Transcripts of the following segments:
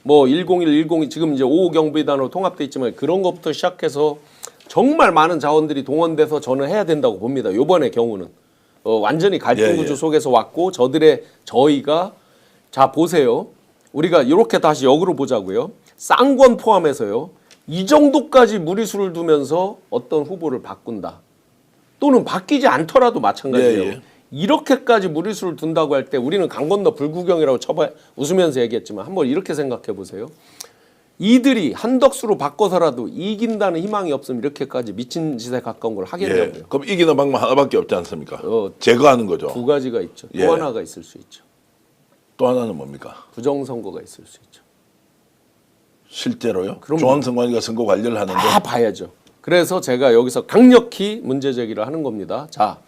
뭐 101, 102 지금 이제 5호 경비단으로 통합돼 있지만 그런 것부터 시작해서 정말 많은 자원들이 동원돼서 저는 해야 된다고 봅니다. 요번의 경우는 완전히 갈등 구조 속에서 왔고 저희가 자 보세요. 우리가 이렇게 다시 역으로 보자고요. 쌍권 포함해서요. 이 정도까지 무리수를 두면서 어떤 후보를 바꾼다. 또는 바뀌지 않더라도 마찬가지예요. 예. 이렇게까지 무리수를 둔다고 할 때 우리는 강 건너 불구경이라고 웃으면서 얘기했지만 한번 이렇게 생각해 보세요. 이들이 한덕수로 바꿔서라도 이긴다는 희망이 없으면 이렇게까지 미친 짓에 가까운 걸 하겠냐고요. 예. 그럼 이기는 방법 하나밖에 없지 않습니까? 제거하는 거죠. 두 가지가 있죠. 또 예. 하나가 있을 수 있죠. 또 하나는 뭡니까? 부정선거가 있을 수 있죠. 실제로요? 그럼 중앙선관위가 선거 관리를 하는데 다 봐야죠. 그래서 제가 여기서 강력히 문제 제기를 하는 겁니다. 자,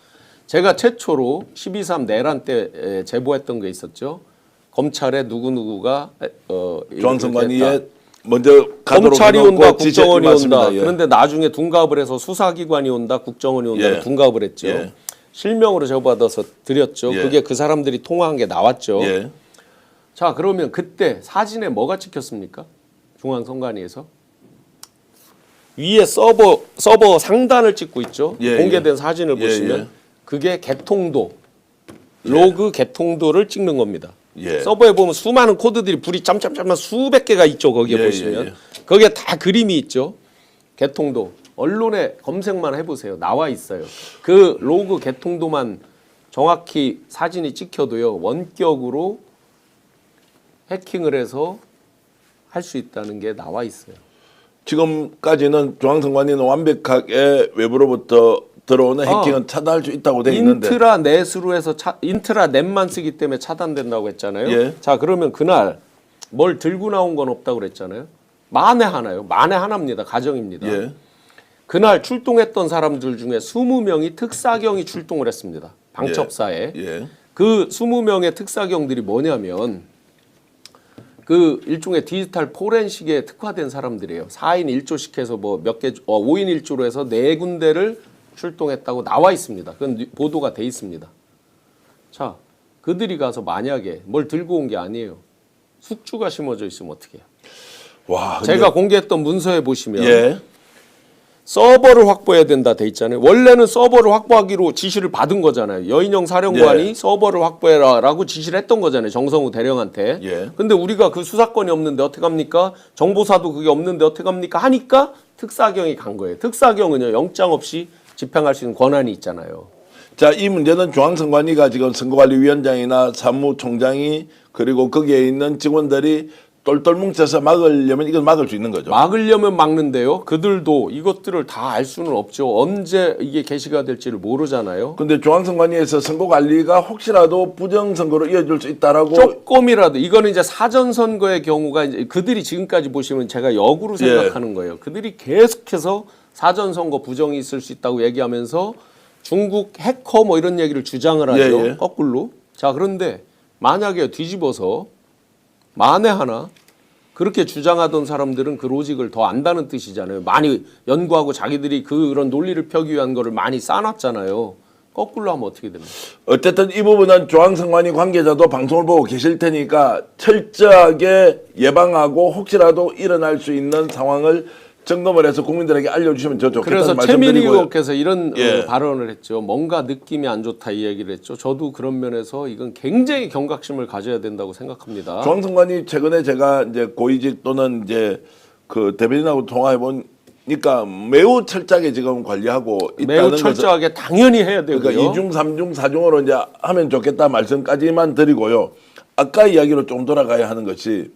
제가 최초로 12.3 내란 때 제보했던 게 있었죠. 검찰에 누구누구가 중앙선관위에 먼저 검찰이 온다, 지시했지, 국정원이 맞습니다. 온다. 예. 그런데 나중에 둔갑을 해서 수사기관이 온다, 국정원이 온다, 예. 둔갑을 했죠. 예. 실명으로 제보받아서 드렸죠. 예. 그게 그 사람들이 통화한 게 나왔죠. 예. 자, 그러면 그때 사진에 뭐가 찍혔습니까? 중앙선관위에서 위에 서버 상단을 찍고 있죠. 예, 공개된 예. 사진을 예, 보시면 예. 그게 개통도 로그 개통도를 찍는 겁니다. 예. 서버에 보면 수많은 코드들이 불이 짬짬짬 수백 개가 있죠. 거기에 예, 보시면 예, 예. 거기에 다 그림이 있죠. 개통도 언론에 검색만 해보세요. 나와 있어요. 그 로그 개통도만 정확히 사진이 찍혀도요. 원격으로 해킹을 해서 할 수 있다는 게 나와 있어요. 지금까지는 중앙선관위는 완벽하게 외부로부터 들어오는 해킹은 차단할 수 있다고 돼 있는데 인트라넷으로 해서 인트라넷만 쓰기 때문에 차단된다고 했잖아요. 예. 자, 그러면 그날 뭘 들고 나온 건 없다고 그랬잖아요. 만에 하나요. 만에 하나입니다. 가정입니다. 예. 그날 출동했던 사람들 중에 20명이 특사경이 출동을 했습니다. 방첩사에. 예. 그 20명의 특사경들이 뭐냐면 그 일종의 디지털 포렌식에 특화된 사람들이에요. 4인 1조씩 해서 뭐 몇 개, 5인 1조로 해서 4군데를 출동했다고 나와 있습니다. 그건 보도가 돼 있습니다. 자, 그들이 가서 만약에 뭘 들고 온 게 아니에요. 숙주가 심어져 있으면 어떻게 해요? 와, 근데 제가 공개했던 문서에 보시면 예. 서버를 확보해야 된다 돼 있잖아요. 원래는 서버를 확보하기로 지시를 받은 거잖아요. 여인영 사령관이 예. 서버를 확보해라라고 지시를 했던 거잖아요. 정성우 대령한테. 예. 근데 우리가 그 수사권이 없는데 어떻게 합니까? 정보사도 그게 없는데 어떻게 합니까? 하니까 특사경이 간 거예요. 특사경은요. 영장 없이 집행할 수 있는 권한이 있잖아요. 자, 이 문제는 중앙선관위가 지금 선거관리위원장이나 사무총장이 그리고 거기에 있는 직원들이 똘똘 뭉쳐서 막으려면 이건 막을 수 있는 거죠. 막으려면 막는데요. 그들도 이것들을 다 알 수는 없죠. 언제 이게 개시가 될지를 모르잖아요. 근데 중앙선관위에서 선거관리가 혹시라도 부정선거로 이어질 수 있다라고 조금이라도 이거는 이제 사전 선거의 경우가 이제 그들이 지금까지 보시면 제가 역으로 생각하는 거예요. 그들이 계속해서 사전 선거 부정이 있을 수 있다고 얘기하면서 중국 해커 뭐 이런 얘기를 주장을 하죠. 예, 예. 거꾸로. 자, 그런데 만약에 뒤집어서 만에 하나 그렇게 주장하던 사람들은 그 로직을 더 안다는 뜻이잖아요. 많이 연구하고 자기들이 그런 논리를 펴기 위한 거를 많이 쌓아놨잖아요. 거꾸로 하면 어떻게 됩니까? 어쨌든 이 부분은 중앙선관위 관계자도 방송을 보고 계실 테니까 철저하게 예방하고 혹시라도 일어날 수 있는 상황을 점검을 해서 국민들에게 알려주시면 더 좋겠다는 그래서 말씀드리고요. 최민희 의원께서 이런 예. 발언을 했죠. 뭔가 느낌이 안 좋다 이 얘기를 했죠. 저도 그런 면에서 이건 굉장히 경각심을 가져야 된다고 생각합니다. 중앙선관위 최근에 제가 이제 고위직 또는 이제 그 대변인하고 통화해 보니까 매우 철저하게 지금 관리하고 있다는 매우 철저하게 당연히 해야 되고요. 그러니까 2중, 3중, 4중으로 이제 하면 좋겠다 말씀까지만 드리고요. 아까 이야기로 좀 돌아가야 하는 것이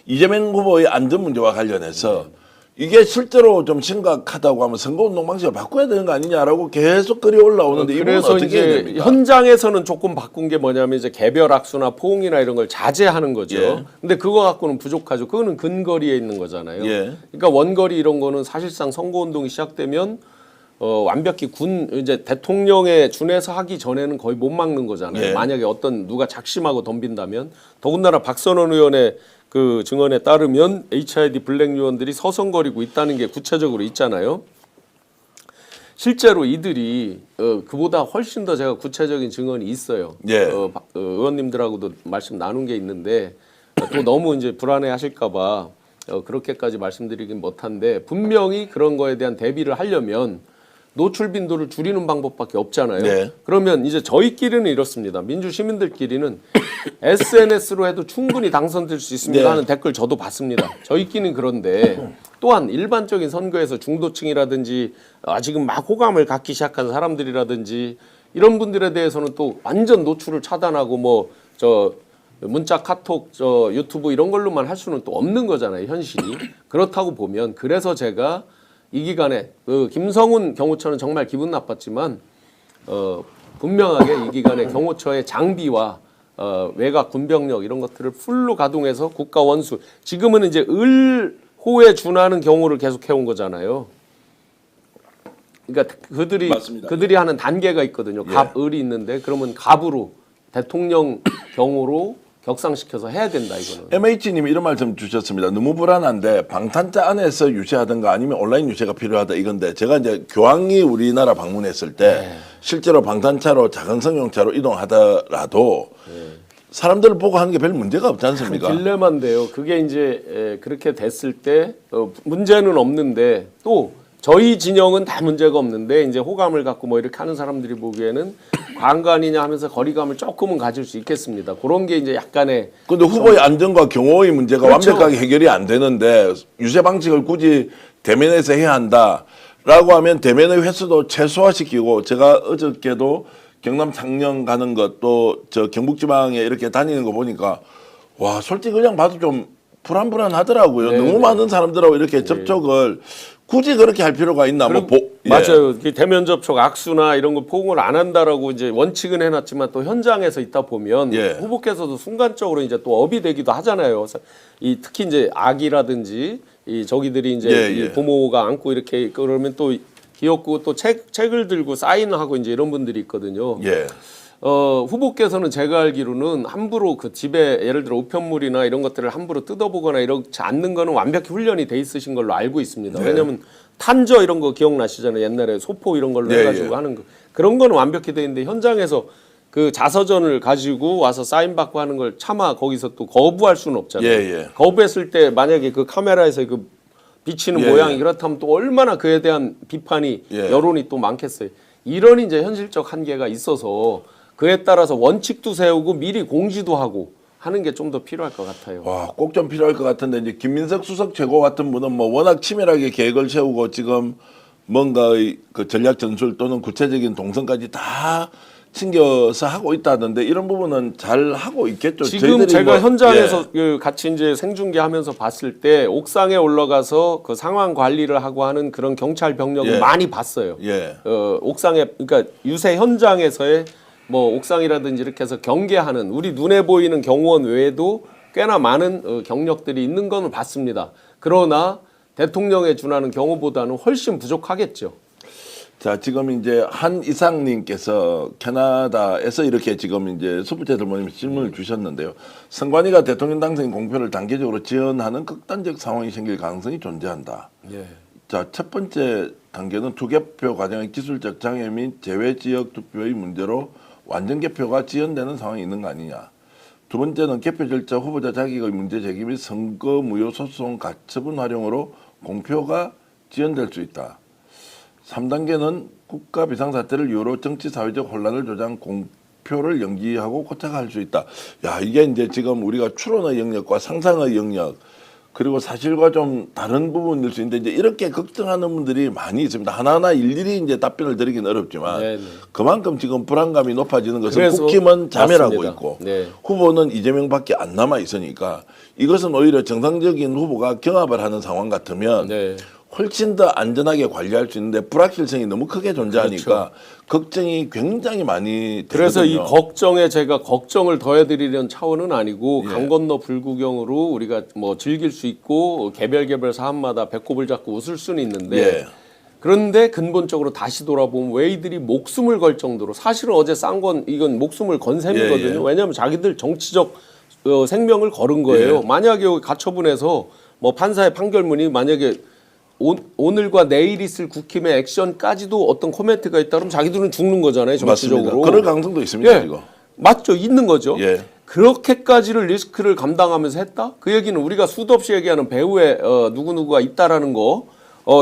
이재명 후보의 안전 문제와 관련해서 이게 실제로 좀 심각하다고 하면 선거운동 방식을 바꿔야 되는 거 아니냐라고 계속 글이 올라오는데 이 부분은 그래서 어떻게 해야 이제 됩니까? 현장에서는 조금 바꾼 게 뭐냐면 이제 개별 악수나 포옹이나 이런 걸 자제하는 거죠. 예. 근데 그거 갖고는 부족하죠. 그거는 근거리에 있는 거잖아요. 예. 그러니까 원거리 이런 거는 사실상 선거운동이 시작되면 완벽히 이제 대통령에 준해서 하기 전에는 거의 못 막는 거잖아요. 예. 만약에 어떤 누가 작심하고 덤빈다면 더군다나 박선원 의원의 그 증언에 따르면 HID 블랙 요원들이 서성거리고 있다는 게 구체적으로 있잖아요. 실제로 이들이 그보다 훨씬 더 제가 구체적인 증언이 있어요. 예. 의원님들하고도 말씀 나눈 게 있는데 또 너무 이제 불안해하실까봐 그렇게까지 말씀드리긴 못한데 분명히 그런 거에 대한 대비를 하려면 노출 빈도를 줄이는 방법밖에 없잖아요. 네. 그러면 이제 저희끼리는 이렇습니다. 민주 시민들끼리는 SNS로 해도 충분히 당선될 수 있습니다 네. 하는 댓글 저도 봤습니다. 저희끼리는 그런데 또한 일반적인 선거에서 중도층이라든지 지금 막 호감을 갖기 시작한 사람들이라든지 이런 분들에 대해서는 또 완전 노출을 차단하고 뭐 저 문자, 카톡, 저 유튜브 이런 걸로만 할 수는 또 없는 거잖아요, 현실이. 그렇다고 보면 그래서 제가 이 기간에 그 김성훈 경호처는 정말 기분 나빴지만 분명하게 이 기간에 경호처의 장비와 외곽 군병력 이런 것들을 풀로 가동해서 국가 원수 지금은 이제 을호에 준하는 경호를 계속 해온 거잖아요. 그러니까 맞습니다. 그들이 하는 단계가 있거든요. 갑, 을이 있는데 그러면 갑으로 대통령 경호로 격상시켜서 해야 된다 이거는. MH님이 이런 말씀 주셨습니다. 너무 불안한데 방탄자 안에서 유세하든가 아니면 온라인 유세가 필요하다 이건데 제가 이제 교황이 우리나라 방문했을 때 실제로 방탄차로 작은 승용차로 이동하더라도 사람들을 보고 하는 게 별 문제가 없지 않습니까? 딜레마인데요. 그게 이제 그렇게 됐을 때 문제는 없는데 또 저희 진영은 다 문제가 없는데 이제 호감을 갖고 뭐 이렇게 하는 사람들이 보기에는 관관이냐 하면서 거리감을 조금은 가질 수 있겠습니다. 그런 게 이제 약간의 근데 후보의 안전과 경호의 문제가 그렇죠. 완벽하게 해결이 안 되는데 유세 방식을 굳이 대면에서 해야 한다라고 하면 대면의 횟수도 최소화시키고 제가 어저께도 경남 창녕 가는 것도 저 경북지방에 이렇게 다니는 거 보니까 와 솔직히 그냥 봐도 좀 불안하더라고요. 네, 너무 네. 많은 사람들하고 이렇게 접촉을 굳이 그렇게 할 필요가 있나? 뭐 맞아요. 그 대면 접촉, 악수나 이런 거 포옹을 안 한다라고 이제 원칙은 해놨지만 또 현장에서 있다 보면 후보께서도 순간적으로 이제 또 업이 되기도 하잖아요. 이 특히 이제 아기라든지 이 저기들이 이제 이 부모가 안고 이렇게 그러면 또 귀엽고 또 책을 들고 사인하고 이제 이런 분들이 있거든요. 후보께서는 제가 알기로는 함부로 그 집에 예를 들어 우편물이나 이런 것들을 함부로 뜯어보거나 이렇지 않는 거는 완벽히 훈련이 돼 있으신 걸로 알고 있습니다. 왜냐하면 탄저 이런 거 기억나시잖아요. 옛날에 소포 이런 걸로 해가지고 하는 거 그런 거는 완벽히 돼 있는데 현장에서 그 자서전을 가지고 와서 사인 받고 하는 걸 차마 거기서 또 거부할 수는 없잖아요. 거부했을 때 만약에 그 카메라에서 그 비치는 모양이 그렇다면 또 얼마나 그에 대한 비판이 여론이 또 많겠어요. 이런 이제 현실적 한계가 있어서 그에 따라서 원칙도 세우고 미리 공지도 하고 하는 게 좀 더 필요할 것 같아요. 와, 꼭 좀 필요할 것 같은데 이제 김민석 수석 최고 같은 분은 뭐 워낙 치밀하게 계획을 세우고 지금 뭔가의 그 전략 전술 또는 구체적인 동선까지 다 챙겨서 하고 있다던데 이런 부분은 잘 하고 있겠죠. 지금 제가 현장에서 그 같이 이제 생중계하면서 봤을 때 옥상에 올라가서 그 상황 관리를 하고 하는 그런 경찰 병력을 많이 봤어요. 옥상에 그러니까 유세 현장에서의 뭐 옥상이라든지 이렇게 해서 경계하는 우리 눈에 보이는 경호원 외에도 꽤나 많은 경력들이 있는 건 봤습니다. 그러나 대통령에 준하는 경호보다는 훨씬 부족하겠죠. 자, 지금 이제 한이상님께서 캐나다에서 이렇게 지금 이제 수부채 들모님 질문을 주셨는데요. 선관위가 대통령 당선 공표를 단계적으로 지연하는 극단적 상황이 생길 가능성이 존재한다. 자, 첫 번째 단계는 투개표 과정의 기술적 장애 및 제외 지역 투표의 문제로 완전 개표가 지연되는 상황이 있는 거 아니냐. 두 번째는 개표 절차 후보자 자격의 문제 제기 및 선거 무효 소송 가처분 활용으로 공표가 지연될 수 있다. 3단계는 국가 비상사태를 이유로 정치 사회적 혼란을 조장 공표를 연기하고 고착할 수 있다. 야, 이게 이제 지금 우리가 추론의 영역과 상상의 영역 그리고 사실과 좀 다른 부분일 수 있는데 이제 이렇게 걱정하는 분들이 많이 있습니다. 하나하나 일일이 이제 답변을 드리긴 어렵지만 그만큼 지금 불안감이 높아지는 것은 국힘은 자멸하고 있고 후보는 이재명밖에 안 남아 있으니까 이것은 오히려 정상적인 후보가 경합을 하는 상황 같으면 훨씬 더 안전하게 관리할 수 있는데 불확실성이 너무 크게 존재하니까 걱정이 굉장히 많이 되거든요. 그래서 이 걱정에 제가 걱정을 더해드리려는 차원은 아니고 강 건너 불구경으로 우리가 뭐 즐길 수 있고 개별 사안마다 배꼽을 잡고 웃을 수는 있는데 그런데 근본적으로 다시 돌아보면 왜 이들이 목숨을 걸 정도로 사실은 어제 싼 건 이건 목숨을 건 셈이거든요. 왜냐하면 자기들 정치적 생명을 걸은 거예요. 만약에 가처분해서 뭐 판사의 판결문이 만약에 오늘과 내일 있을 국힘의 액션까지도 어떤 코멘트가 있다 그러면 자기들은 죽는 거잖아요. 정치적으로. 맞습니다. 그럴 가능성도 있습니다. 이거. 맞죠? 있는 거죠. 예. 그렇게까지를 리스크를 감당하면서 했다? 그 얘기는 우리가 수도 없이 얘기하는 배후에 누구누구가 있다라는 거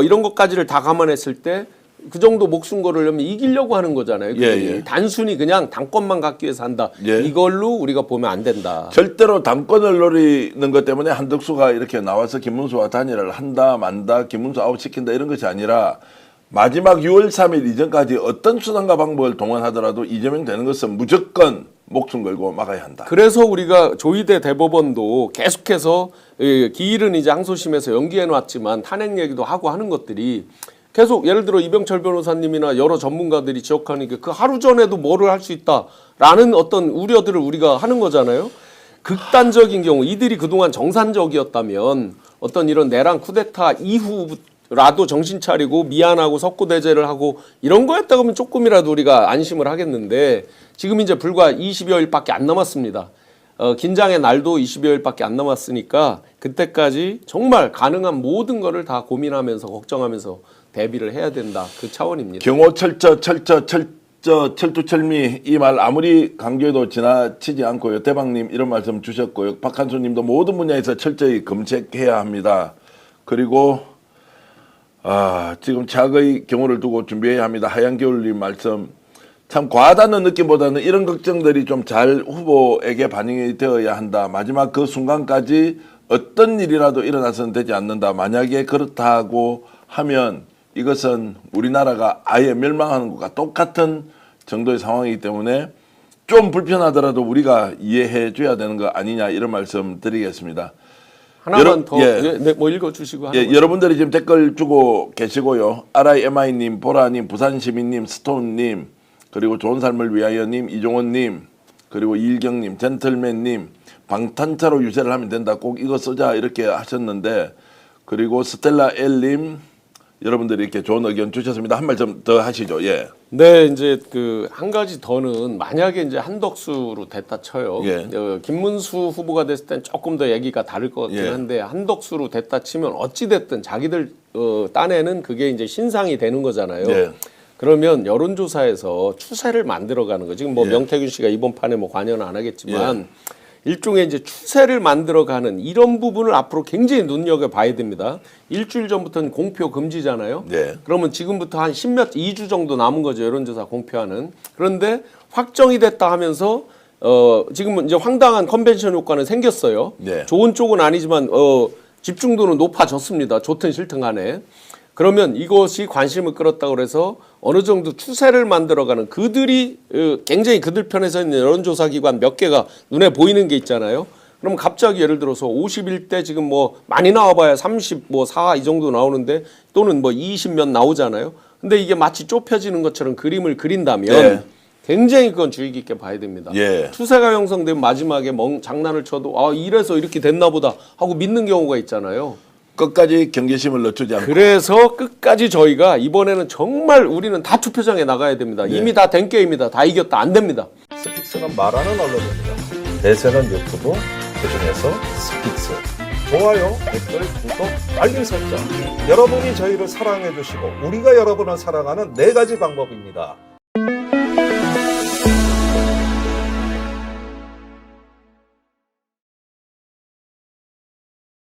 이런 것까지를 다 감안했을 때 그 정도 목숨 걸으려면 이기려고 하는 거잖아요. 예. 단순히 그냥 당권만 갖기 위해서 한다. 예. 이걸로 우리가 보면 안 된다. 절대로 당권을 노리는 것 때문에 한덕수가 이렇게 나와서 김문수와 단일을 한다 만다 김문수 아웃시킨다 이런 것이 아니라 마지막 6월 3일 이전까지 어떤 수단과 방법을 동원하더라도 이재명 되는 것은 무조건 목숨 걸고 막아야 한다. 그래서 우리가 조희대 대법원도 계속해서 기일은 이제 항소심에서 연기해 놨지만 탄핵 얘기도 하고 하는 것들이 계속 예를 들어 이병철 변호사님이나 여러 전문가들이 지적하는 게 그 하루 전에도 뭐를 할 수 있다라는 어떤 우려들을 우리가 하는 거잖아요. 극단적인 경우 이들이 그동안 정상적이었다면 어떤 이런 내란 쿠데타 이후라도 정신 차리고 미안하고 석고대죄를 하고 이런 거였다 그러면 조금이라도 우리가 안심을 하겠는데 지금 이제 불과 20여일밖에 안 남았습니다. 긴장의 날도 20여일밖에 안 남았으니까 그때까지 정말 가능한 모든 거를 다 고민하면서 걱정하면서 대비를 해야 된다. 그 차원입니다. 경호 철두철미 이 말 아무리 강조해도 지나치지 않고요. 대박님 이런 말씀 주셨고요. 박한수님도 모든 분야에서 철저히 검색해야 합니다. 그리고 지금 차의 경우를 두고 준비해야 합니다. 하얀 겨울님 말씀 참 과하다는 느낌보다는 이런 걱정들이 좀 잘 후보에게 반영이 되어야 한다. 마지막 그 순간까지 어떤 일이라도 일어나서는 되지 않는다. 만약에 그렇다고 하면 이것은 우리나라가 아예 멸망하는 것과 똑같은 정도의 상황이기 때문에 좀 불편하더라도 우리가 이해해 줘야 되는 거 아니냐 이런 말씀 드리겠습니다. 하나만 더 뭐 읽어주시고 여러분들이 지금 댓글 주고 계시고요. RIMI님, 보라님, 부산시민님, 스톤님 그리고 좋은 삶을 위하여님, 이종원님 그리고 이일경님, 젠틀맨님 방탄차로 유세를 하면 된다. 꼭 이거 쓰자 이렇게 하셨는데 그리고 스텔라 L님 여러분들이 이렇게 좋은 의견 주셨습니다. 한 말 좀 더 하시죠. 예. 네, 이제 그 한 가지 더는 만약에 이제 한덕수로 됐다 쳐요. 예. 김문수 후보가 됐을 땐 조금 더 얘기가 다를 것 같긴 한데 한덕수로 됐다 치면 어찌 됐든 자기들 딴에는 그게 이제 신상이 되는 거잖아요. 예. 그러면 여론조사에서 추세를 만들어가는 거. 지금 뭐 명태균 씨가 이번 판에 뭐 관여는 안 하겠지만. 일종의 이제 추세를 만들어가는 이런 부분을 앞으로 굉장히 눈여겨 봐야 됩니다. 일주일 전부터는 공표 금지잖아요. 네. 그러면 지금부터 한 2주 정도 남은 거죠. 여론조사 공표하는. 그런데 확정이 됐다 하면서 지금은 이제 황당한 컨벤션 효과는 생겼어요. 네. 좋은 쪽은 아니지만 집중도는 높아졌습니다. 좋든 싫든 간에. 그러면 이것이 관심을 끌었다고 그래서 어느 정도 추세를 만들어가는 그들이 굉장히 그들 편에서 있는 여론조사 기관 몇 개가 눈에 보이는 게 있잖아요. 그럼 갑자기 예를 들어서 51대 지금 뭐 많이 나와봐야 34 이 정도 나오는데 또는 뭐 20몇 나오잖아요. 근데 이게 마치 좁혀지는 것처럼 그림을 그린다면 굉장히 그건 주의 깊게 봐야 됩니다. 추세가 형성되면 마지막에 장난을 쳐도 이래서 이렇게 됐나 보다 하고 믿는 경우가 있잖아요. 끝까지 경계심을 늦추지 않고. 그래서 끝까지 저희가 이번에는 정말 우리는 다 투표장에 나가야 됩니다. 이미 다 된 게임이다. 다 이겼다. 안 됩니다. 스픽스가 말하는 언론입니다. 대세는 유튜브, 그중에서 스픽스. 좋아요, 댓글, 구독, 알림 설정. 여러분이 저희를 사랑해 주시고 우리가 여러분을 사랑하는 4가지 방법입니다.